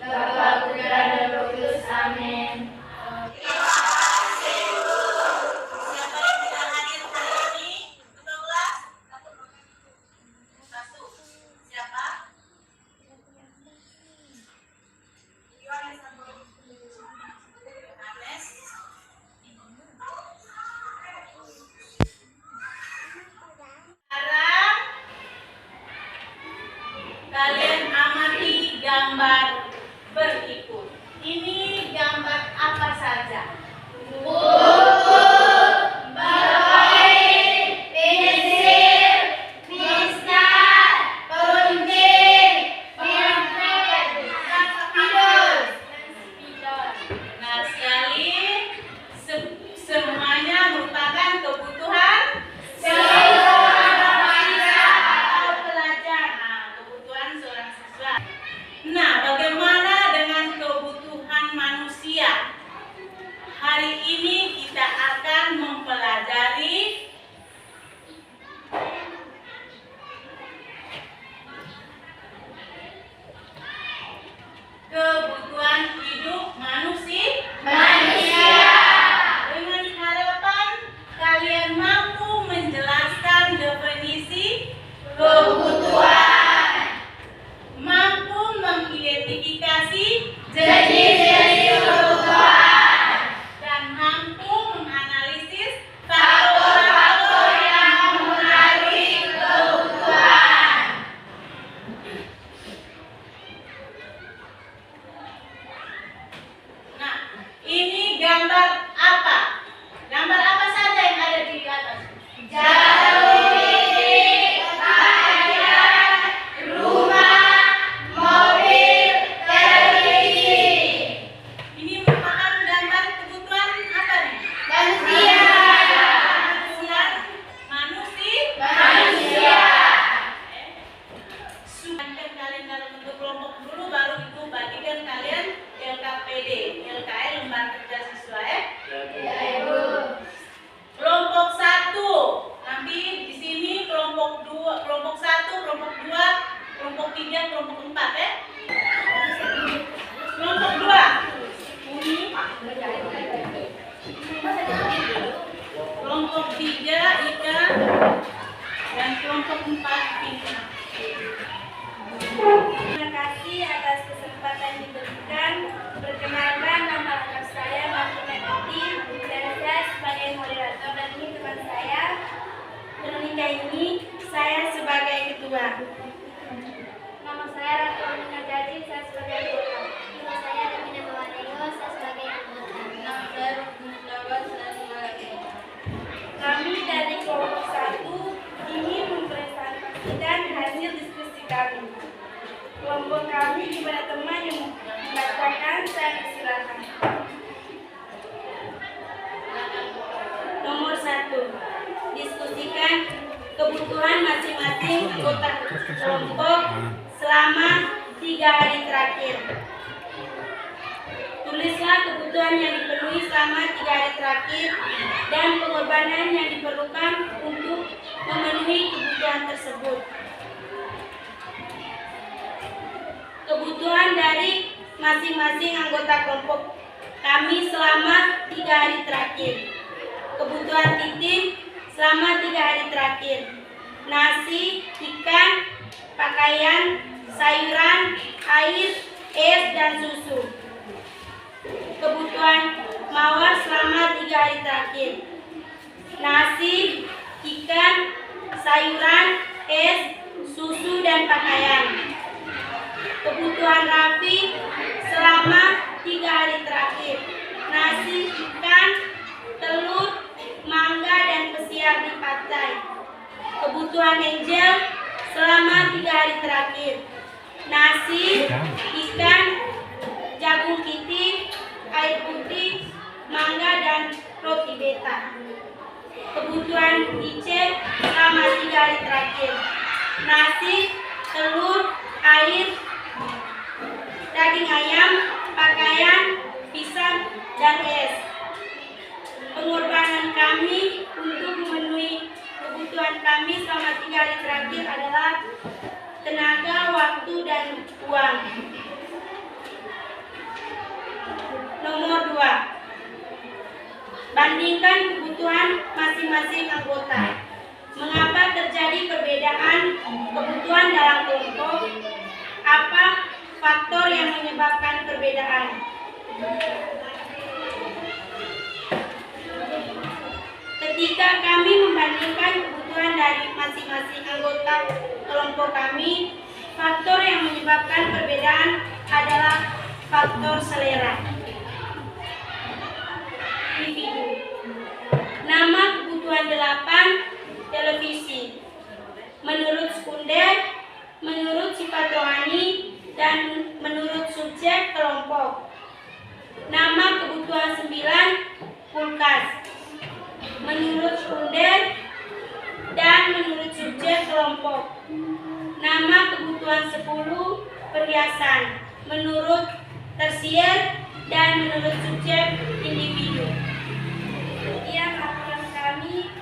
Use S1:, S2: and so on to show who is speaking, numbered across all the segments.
S1: Bapa, Putra, dan Roh Kudus. Amin.
S2: Kalian amati gambar berikut. Ini gambar apa saja?
S1: Buku, baik, pensil, mistar, peruncing, pamflet, dan spidol.
S2: Benar sekali. Semuanya merupakan kebutuhan Nah, bagaimana dengan kebutuhan manusia? Hari ini kita akan mempelajari kebutuhan hidup manusia. Dengan harapan kalian mampu menjelaskan definisi kebutuhan, mampu mengidentifikasi jenis-jenis kebutuhan, dan mampu menganalisis faktor-faktor yang mempengaruhi kebutuhan. Nah, ini gambar apa? Gambar apa saja yang ada di atas?
S1: Jarum titik, pakaian, rumah, mobil, televisi.
S2: Ini merupakan gambar kebutuhan apa nih?
S1: Manusia.
S2: Manusia. Sudah kalian dalam bentuk kelompok dulu, baru itu bagikan kalian LKPD, LKL lembar kerja siswa ya. Kelompok 1. Nanti di sini kelompok 2, kelompok 1, kelompok 2, kelompok 3, kelompok 4 ya. Kelompok 2. Kelompok 3 Ika dan kelompok 4 Pina.
S3: Terima kasih atas kesempatan diberikan. Perkenalkan, nama lengkap saya Martina Eti dan saya sebagai moderator dan ini teman saya. Veronica ini saya sebagai ketua. Nama saya Ratu Amina Jadi, saya sebagai anggota.
S4: Nama saya Ramina Bawaneo, saya sebagai anggota.
S1: Nama saya Rukun Dawas, saya sebagai
S3: Kami dari kelompok 1 ingin mempresentasikan hasil diskusi kami. Kelompok kami kepada teman yang membacakan, saya persilakan. Nomor 1. Diskusikan kebutuhan masing-masing anggota kelompok selama 3 hari terakhir. Tulislah kebutuhan yang dipenuhi selama 3 hari terakhir dan pengorbanan yang diperlukan untuk memenuhi kebutuhan tersebut. Kebutuhan dari masing-masing anggota kelompok kami selama 3 hari terakhir. Kebutuhan Titin selama 3 hari terakhir: nasi, ikan, pakaian, sayuran, air, es, dan susu. Kebutuhan Mawar selama 3 hari terakhir: nasi, ikan, sayuran, es, susu, dan pakaian. Kebutuhan Raffi selama 3 hari terakhir: nasi, ikan, telur, mangga, dan pesiar di pantai. Kebutuhan Angel selama 3 hari terakhir: nasi, ikan, jagung piting, air putih, mangga, dan roti beta. Kebutuhan Ice selama 3 hari terakhir: nasi, telur, air, daging ayam, pakaian, pisang, dan es. Pengorbanan kami untuk memenuhi kebutuhan kami selama 3 hari terakhir adalah tenaga, waktu, dan uang. masing-masing anggota. Mengapa terjadi perbedaan kebutuhan dalam kelompok? Apa faktor yang menyebabkan perbedaan? Ketika kami membandingkan kebutuhan dari masing-masing anggota kelompok kami, faktor yang menyebabkan perbedaan adalah faktor selera individu. Nama kebutuhan 8, televisi. Menurut sekunder, menurut sifat rohani, dan menurut subjek kelompok. Nama kebutuhan 9, kulkas. Menurut sekunder dan menurut subjek kelompok. Nama kebutuhan 10, perhiasan. Menurut tersier dan menurut subjek individu. Sekian laporan kami.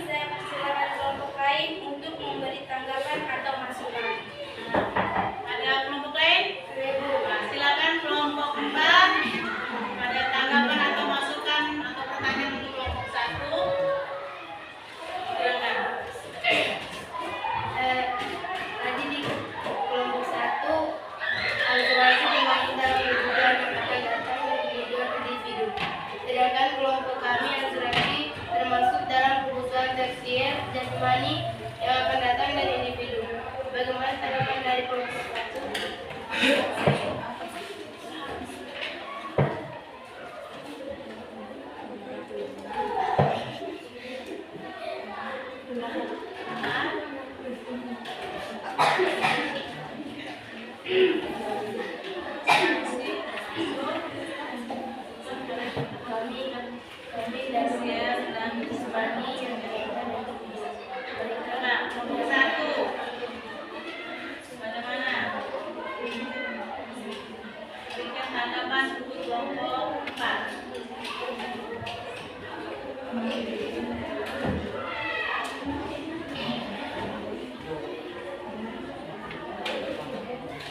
S3: Saya persilakan kelompok lain untuk memberi tanggapan atau masukan.
S2: Ada kelompok lain? Nah, silakan kelompok 4. Ada tanggapan atau masukan atau pertanyaan untuk kelompok 1? Silakan.
S1: Tadi di kelompok 1 asuransi dimaksud dalam kebutuhan akan datang dari kebutuhan individu. Sedangkan kelompok kami asuransi termasuk dalam kebutuhan tersier jasmani yang akan datang dari individu. Bagaimana tanggapan dari kelompok 1? Kami tersier dan jasmani yang berkaitan dengan mereka.
S2: Nah, kelompok 1. Bagaimana? Berikan tanggapan untuk kelompok 4.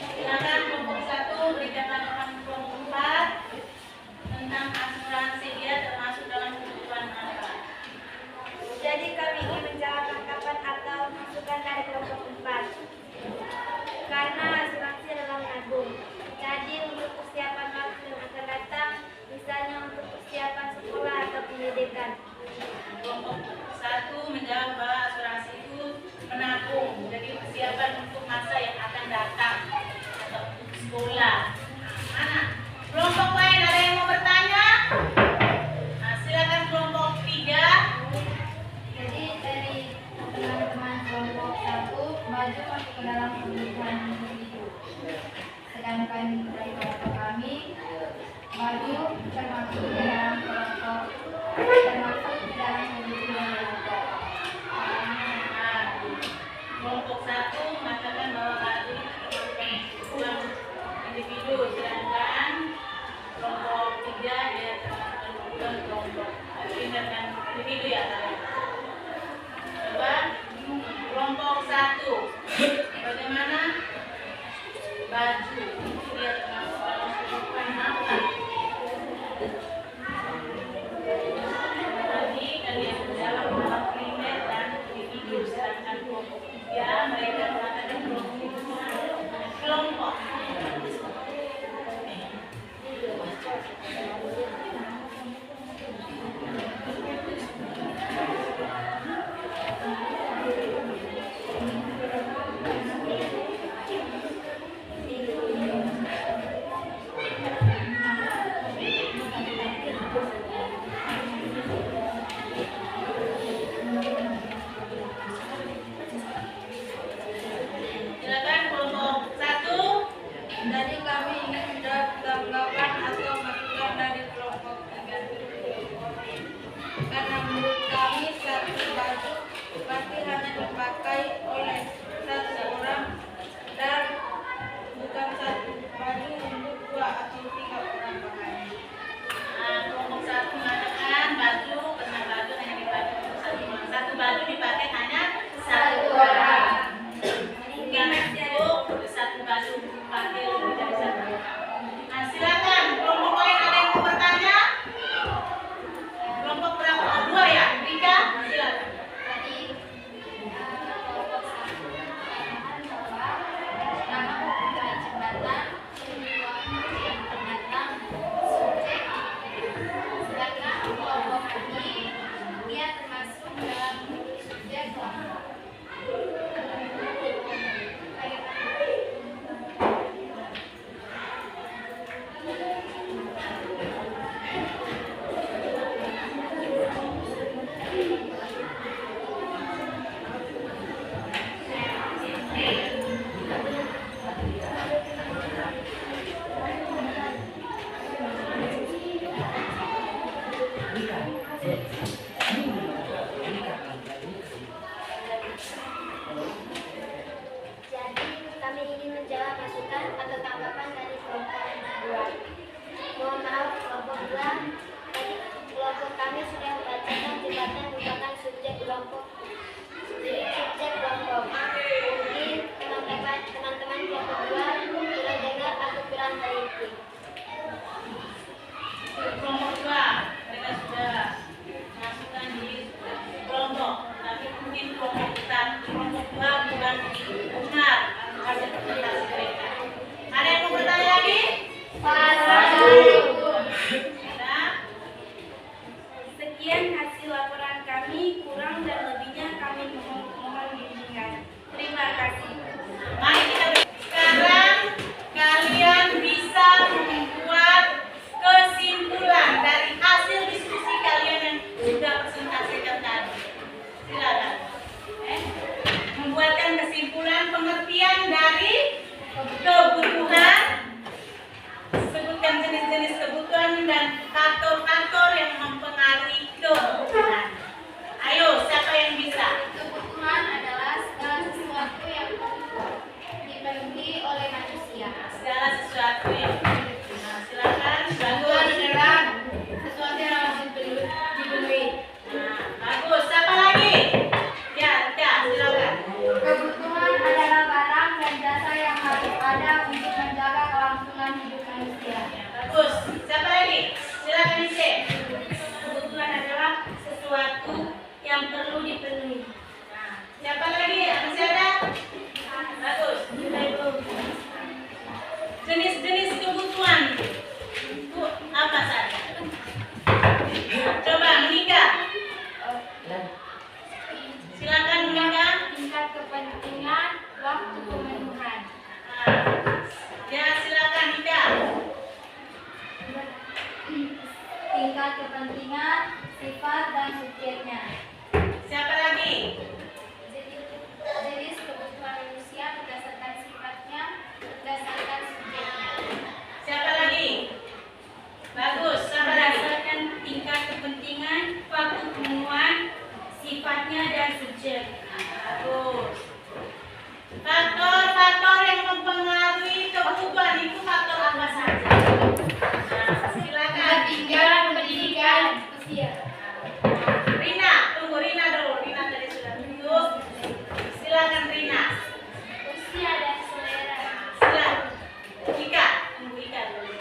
S2: Silakan kelompok 1 berikan tanggapan kelompok 4 tentang asuransi dia termasuk dalam kebutuhan apa?
S3: Jadi kami ingin menjawab tanggapan atau masukan dari kelompok 4. Karena asuransi adalah menabung. Jadi untuk persiapan waktu yang akan datang, misalnya untuk persiapan sekolah atau pendidikan.
S2: Kelompok 1 menjawab bahwa asuransi itu menabung, jadi persiapan untuk masa yang akan datang atau untuk sekolah. Mana? Kelompok lain ada yang mau bertanya? Nah, silakan kelompok 3.
S1: Jadi dari teman-teman kelompok 1 baju masuk ke dalam kebutuhan individu. Sedangkan dari kelompok kami baju termasuk di dalam kelompok kelompok.
S2: Nah, kelompok 1 mengatakan bahwa baju itu termasuk dalam kebutuhan individu, sedangkan kelompok 3 dia termasuk dalam kebutuhan kelompok. Ingatkan individu ya kalian. Coba kelompok 1 bagaimana baju itu dia termasuk dalam kebutuhan apa? Tadi kalian menjawab bahwa primer dan individu, sedangkan kelompok 3 mereka mengatakan kelompok itu kelompok. Silakan kelompok 1.
S1: Jadi kami ingin menjawab tanggapan atau masukan dari kelompok 3. Karena menurut kami satu baju pasti hanya dipakai oleh satu orang dan bukan satu baju untuk 2 atau 3 orang pakai.
S2: Nah, kelompok 1 mengatakan baju karena baju hanya dipakai untuk satu orang. Satu baju dipakai hanya satu orang. Bukan itu satu baju dipakai lebih dari satu orang. Nah, silakan kelompok
S3: tingkat kepentingan, sifat, dan subjeknya.
S2: Siapa lagi?
S3: Jenis kebutuhan manusia berdasarkan sifatnya, berdasarkan subjeknya.
S2: Siapa lagi? Bagus. Siapa lagi?
S3: Berdasarkan tingkat kepentingan, waktu pemenuhan, sifatnya, dan subjek.
S2: Bagus. Faktor-faktor yang mempengaruhi kebutuhan itu faktor apa saja? Nah, silakan.
S1: Tingkat, pendidikan, usia.
S2: Rina, tunggu Rina dulu. Rina tadi sudah duduk. Silakan Rina.
S3: Usia dan selera.
S2: Silakan. Ika, tunggu Ika dulu.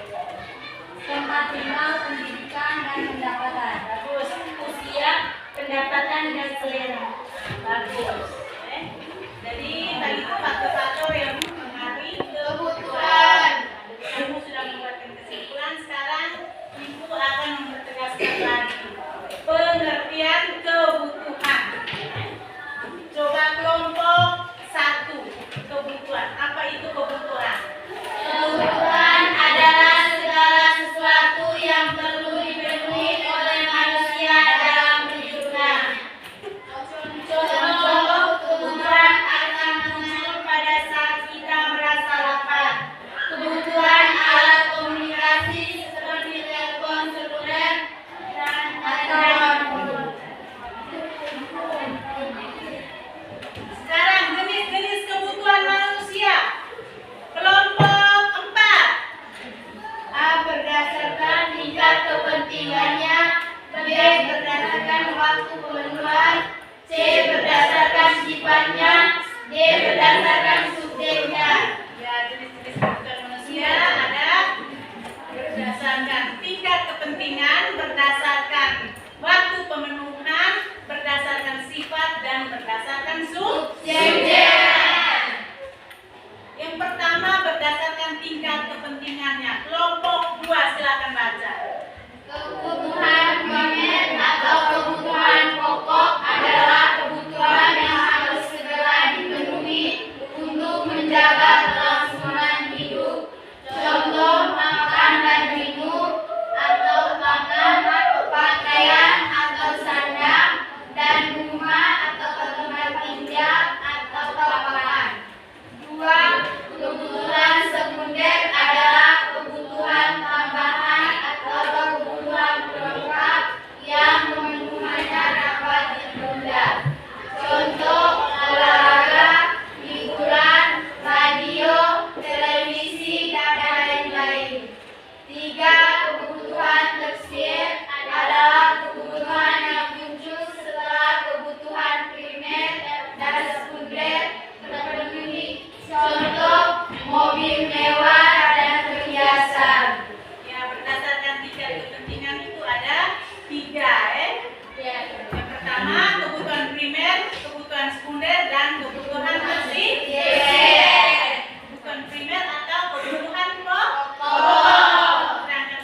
S3: Tempat tinggal, pendidikan, dan pendapatan.
S2: Bagus.
S3: Usia, pendapatan, dan selera.
S2: Bagus. Jadi tadi itu faktor-faktor yang mempengaruhi
S1: Kebutuhan.
S2: Kamu sudah membuatkan kesimpulan. Sekarang Ibu akan mempertegaskan lagi pengertian kebutuhan. Coba kelompok 1, kebutuhan. Apa itu kebutuhan?
S1: Kebutuhan adalah segala sesuatu yang perlu dipenuhi oleh manusia dalam hidupnya. Contoh kebutuhan akan muncul pada saat kita merasa lapar. Kebutuhan alat komunikasi seperti telepon seluler dan
S2: Sekarang jenis-jenis kebutuhan manusia. Kelompok 4.
S1: A berdasarkan tingkat kepentingannya, B berdasarkan waktu pemenuhan, C berdasarkan sifatnya, D berdasarkan subjeknya.
S2: Ya, jenis-jenis kebutuhan manusia ada berdasarkan tingkat kepentingan, berdasarkan waktu pemenuhan, berdasarkan sifat, dan berdasarkan subjeknya. Yang pertama berdasarkan tingkat kepentingannya. Kelompok 2 silakan baca.
S1: Kebutuhan primer atau kebutuhan pokok adalah kebutuhan yang harus segera dipenuhi untuk menjaga kelangsungan hidup. Contoh makan dan minum, atau makan, pakaian atau sandang, dan rumah atau tempat tinggal atau papan. 2. Kebutuhan sekunder adalah kebutuhan tambahan atau kebutuhan pelengkap yang pemenuhannya dapat ditunda. Contoh olahraga, hiburan, radio, televisi, dan lain-lain. 3. Kebutuhan tersier adalah kebutuhan yang muncul setelah kebutuhan primer dan sekunder terpenuhi. Contoh mobil mewah dan perhiasan.
S2: Ya, berdasarkan tingkat kepentingan itu ada 3, Yang pertama kebutuhan primer, kebutuhan sekunder, dan kebutuhan tersier. Kebutuhan primer atau kebutuhan pokok. Sedangkan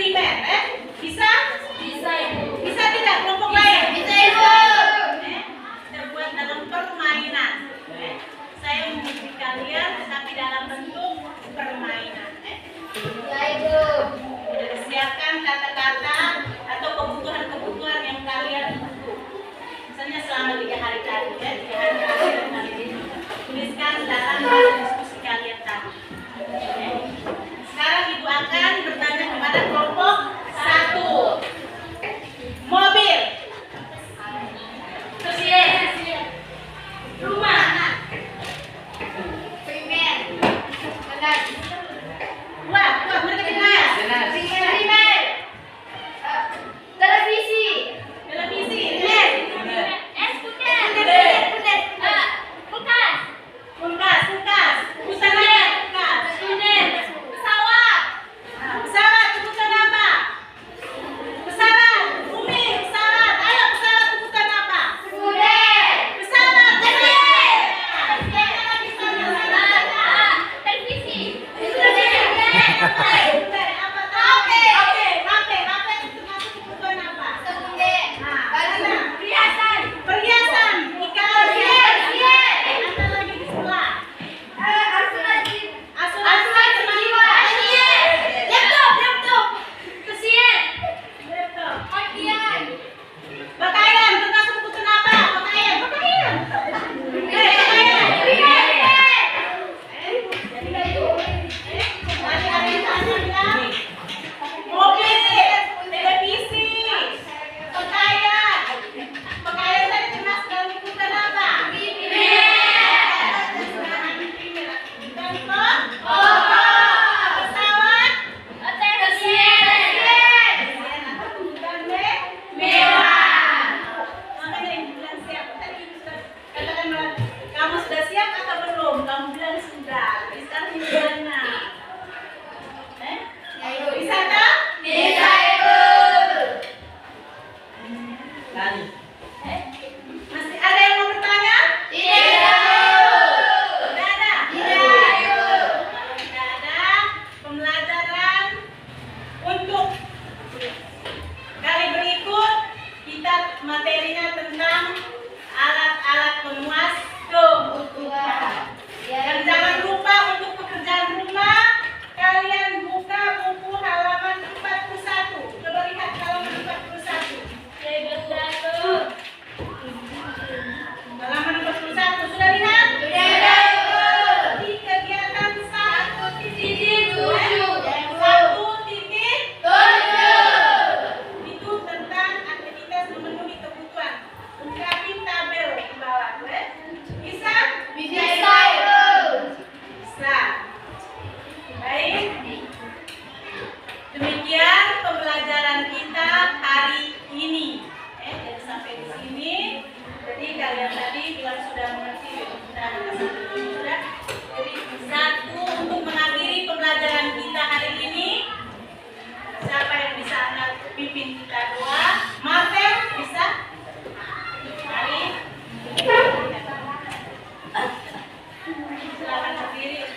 S2: primer, bisa?
S3: Bisa, Ibu.
S2: Bisa tidak kelompok lain?
S1: Bisa, Ibu.
S2: Terbuat dalam permainan. Saya memberi kalian tapi dalam bentuk permainan.
S1: Ya, Ibu.
S2: Sudah disiapkan kata-kata atau kebutuhan-kebutuhan yang kalian butuh. Misalnya selama 3 hari tadi, 3 hari terakhir hari ini, tuliskan dalam diskusi kalian tadi. Sekarang Ibu akan bertanya kepada kelompok 1. Mobil. Rumah.
S1: Primer. Benar.
S2: Wah, mereka kenal.
S1: Primer. Televisi.
S2: Televisi.
S3: Kulkas.
S2: Kulkas. Bukan kulkas.
S3: Pesawat.
S2: Pesawat, sebutan apa? Pesawat, bumi, pesawat. Ayo pesawat, sebutan apa?
S1: Kuda.
S2: Pesawat,
S3: Televisi.
S2: apa tahu? HP itu masuk kebutuhan apa?
S1: Sekunder.
S2: Nah,
S1: Baju.
S3: Perhiasan.
S2: perhiasan. Jika ada lagi di sebelah.
S1: Asuransi.
S2: Asuransi jiwa.
S1: Laptop.
S2: Laptop.
S1: Pakaian.
S2: Pakaian, termasuk kebutuhan apa? Pakaian. Pakaian. Mobil, televisi, pakaian. Pakaian tadi termasuk dalam kebutuhan apa? Pesawat. Makanya Ibu bilang siap. Tadi Ibu sudah katakan kamu sudah siap atau belum? Kamu bilang sudah. Bisa di mana? Bisa tak?
S1: Bisa, Ibu.
S2: Masih ada yang mau bertanya?
S1: Tidak.
S2: Tidak ada?
S1: Tidak, Ibu.
S2: Kalau tidak ada, pembelajaran untuk kali berikut kita materinya tentang alat-alat pemuas kebutuhan. Dan jangan lupa untuk pekerjaan rumah kalian buka buku halaman 41. Coba lihat halaman 41. Halaman 41 sudah lihat?
S1: Sudah, Ibu.
S2: Di kegiatan 1.7 itu tentang aktivitas memenuhi kebutuhan. Ungkapin tabel di bawah. Bisa?
S1: Bisa, Ibu.
S2: Bisa. Baik. Demikian pembelajaran kita hari ini. Jadi sampai di sini. Jadi kalian tadi bilang sudah mengerti sudah. Jadi 1 untuk mengakhiri pembelajaran kita hari ini. Siapa yang bisa pimpin kita 2? Marvel bisa? Mari. Silakan berdiri.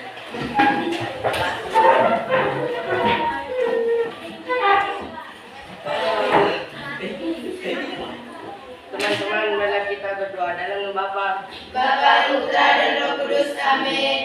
S5: Teman-teman, marilah kita berdoa dalam nama Bapa,
S1: Bapa, Putra, dan Roh Kudus. Amin.